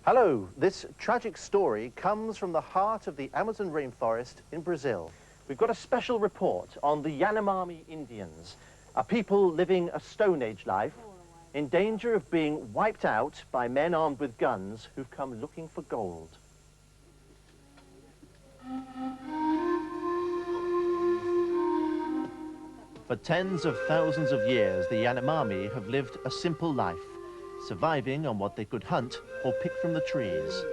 Hello, this tragic story comes from the heart of the Amazon rainforest in Brazil. We've got a special report on the Yanomami Indians, a people living a Stone Age life, in danger of being wiped out by men armed with guns who've come looking for gold. For tens of thousands of years, the Yanomami have lived a simple life, surviving on what they could hunt or pick from the trees.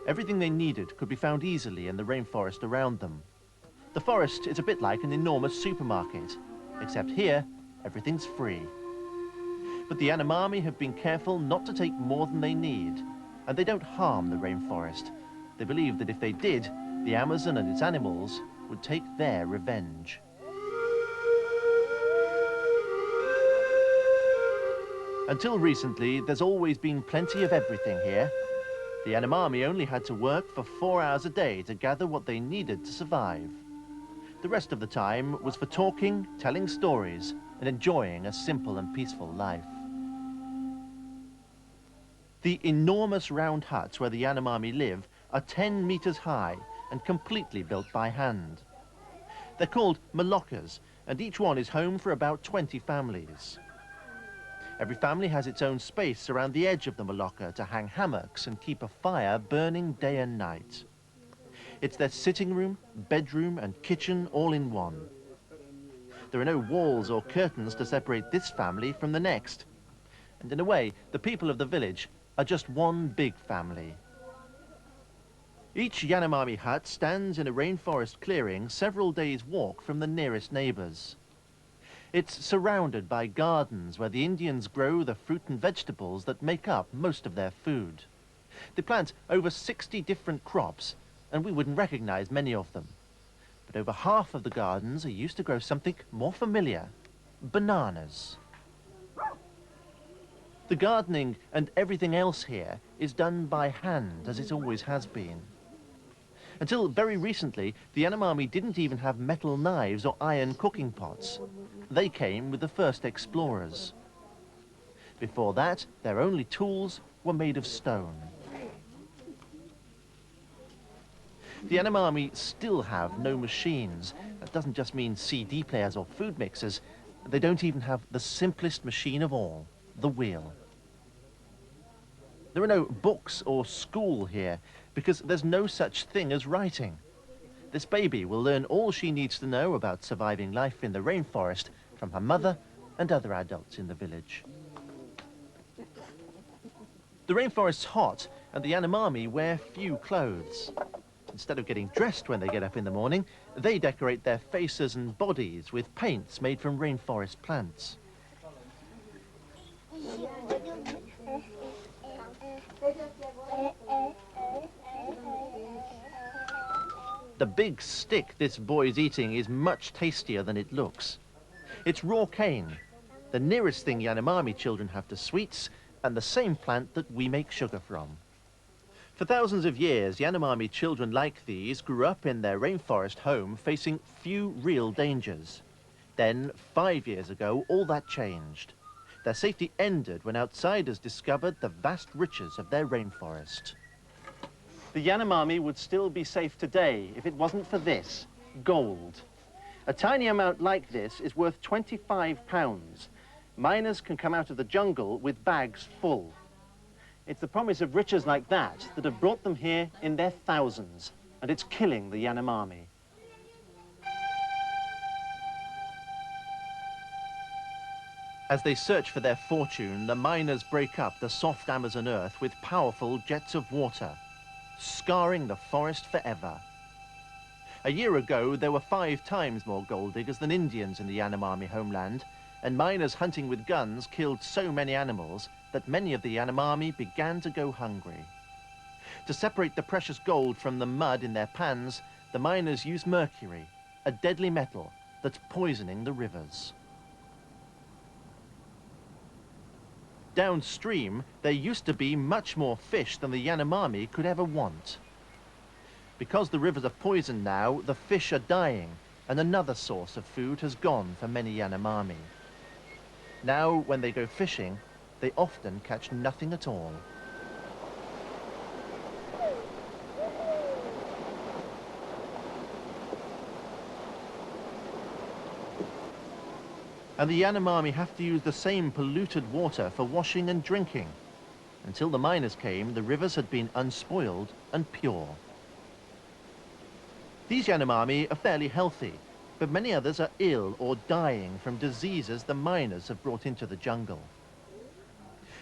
Everything they needed could be found easily in the rainforest around them. The forest is a bit like an enormous supermarket, except here, everything's free. But the Yanomami have been careful not to take more than they need, and they don't harm the rainforest. They believe that if they did, the Amazon and its animals would take their revenge. Until recently, there's always been plenty of everything here. The Yanomami only had to work for 4 hours a day to gather what they needed to survive. The rest of the time was for talking, telling stories, and enjoying a simple and peaceful life. The enormous round huts where the Yanomami live are 10 meters high and completely built by hand. They're called maloccas, and each one is home for about 20 families. Every family has its own space around the edge of the malocca to hang hammocks and keep a fire burning day and night. It's their sitting room, bedroom and kitchen all in one. There are no walls or curtains to separate this family from the next. And in a way, the people of the village are just one big family. Each Yanomami hut stands in a rainforest clearing several days' walk from the nearest neighbors. It's surrounded by gardens where the Indians grow the fruit and vegetables that make up most of their food. They plant over 60 different crops, and we wouldn't recognize many of them. But over half of the gardens are used to grow something more familiar: bananas. The gardening and everything else here is done by hand, as it always has been. Until very recently, the Yanomami didn't even have metal knives or iron cooking pots. They came with the first explorers. Before that, their only tools were made of stone. The Yanomami still have no machines. That doesn't just mean CD players or food mixers. They don't even have the simplest machine of all, the wheel. There are no books or school here, because there's no such thing as writing. This baby will learn all she needs to know about surviving life in the rainforest from her mother and other adults in the village. The rainforest's hot, and the Yanomami wear few clothes. Instead of getting dressed when they get up in the morning, they decorate their faces and bodies with paints made from rainforest plants. The big stick this boy's eating is much tastier than it looks. It's raw cane, the nearest thing Yanomami children have to sweets, and the same plant that we make sugar from. For thousands of years, Yanomami children like these grew up in their rainforest home facing few real dangers. Then, 5 years ago, all that changed. Their safety ended when outsiders discovered the vast riches of their rainforest. The Yanomami would still be safe today if it wasn't for this: gold. A tiny amount like this is worth 25 pounds. Miners can come out of the jungle with bags full. It's the promise of riches like that that have brought them here in their thousands, and it's killing the Yanomami. As they search for their fortune, the miners break up the soft Amazon earth with powerful jets of water, scarring the forest forever. A year ago, there were 5 times more gold diggers than Indians in the Yanomami homeland, and miners hunting with guns killed so many animals that many of the Yanomami began to go hungry. To separate the precious gold from the mud in their pans, the miners use mercury, a deadly metal that's poisoning the rivers. Downstream, there used to be much more fish than the Yanomami could ever want. Because the rivers are poisoned now, the fish are dying, and another source of food has gone for many Yanomami. Now, when they go fishing, they often catch nothing at all. And the Yanomami have to use the same polluted water for washing and drinking. Until the miners came, the rivers had been unspoiled and pure. These Yanomami are fairly healthy, but many others are ill or dying from diseases the miners have brought into the jungle.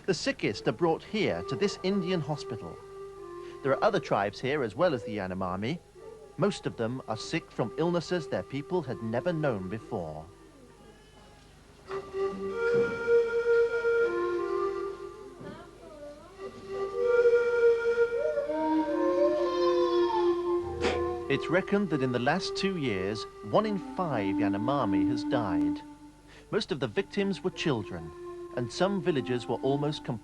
The sickest are brought here to this Indian hospital. There are other tribes here as well as the Yanomami. Most of them are sick from illnesses their people had never known before. It's reckoned that in the last 2 years, 1 in 5 Yanomami has died. Most of the victims were children, and some villages were almost completely